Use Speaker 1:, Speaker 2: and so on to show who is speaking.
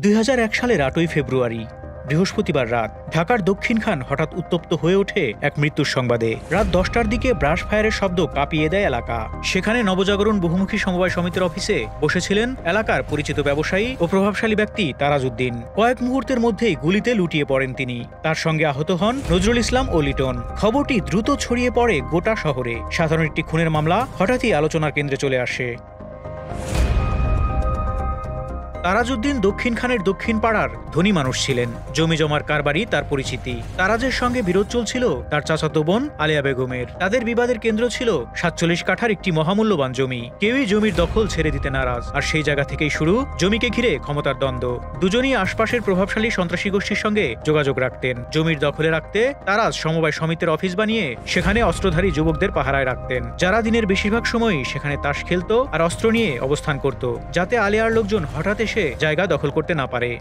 Speaker 1: ২০০১ সালের ৮ই ফেব্রুয়ারি বৃহস্পতিবার রাত ঢাকার দক্ষিণখান হঠাৎ উত্তপ্ত হয়ে ওঠে এক মৃত্যুর সংবাদে। রাত ১০টার দিকে ব্রাশ ফায়ারের শব্দ কাঁপিয়ে দেয় এলাকা। সেখানে নবজাগরণ বহুমুখী সমবায় সমিতির অফিসে বসেছিলেন এলাকার পরিচিত ব্যবসায়ী ও প্রভাবশালী ব্যক্তি তারাজউদ্দিন। কয়েক মুহূর্তের মধ্যেই গুলিতে লুটিয়ে পড়েন তিনি। তার সঙ্গে আহত হন নজরুল ইসলাম ও লিটন। খবরটি দ্রুত ছড়িয়ে পড়ে গোটা শহরে। সাধারণ একটি খুনের মামলা হঠাৎই আলোচনার কেন্দ্রে চলে আসে। তারাজউদ্দিন দক্ষিণখানের দক্ষিণ পাড়ার ধনী মানুষ ছিলেন। জমি জমার কারবারই তার পরিচিতি। তারাজের সঙ্গে বিরোধ চলছিল তার চাচাতো বোন আলেয়া বেগমের। তাদের বিবাদের কেন্দ্র ছিল ৪৭ কাঠার একটি মহামূল্যবান জমি। কেউই জমির দখল ছেড়ে দিতে নারাজ, আর সেই জায়গা থেকেই শুরু জমিকে ঘিরে ক্ষমতার দ্বন্দ্ব। দুজনই আশপাশের প্রভাবশালী সন্ত্রাসী গোষ্ঠীর সঙ্গে যোগাযোগ রাখতেন। জমির দখলে রাখতে তারাজ সমবায় সমিতির অফিস বানিয়ে সেখানে অস্ত্রধারী যুবকদের পাহারায় রাখতেন, যারা দিনের বেশিরভাগ সময়ই সেখানে তাস খেলত আর অস্ত্র নিয়ে অবস্থান করত, যাতে আলেয়ার লোকজন হঠাৎ এসে জায়গা দখল করতে না পারে।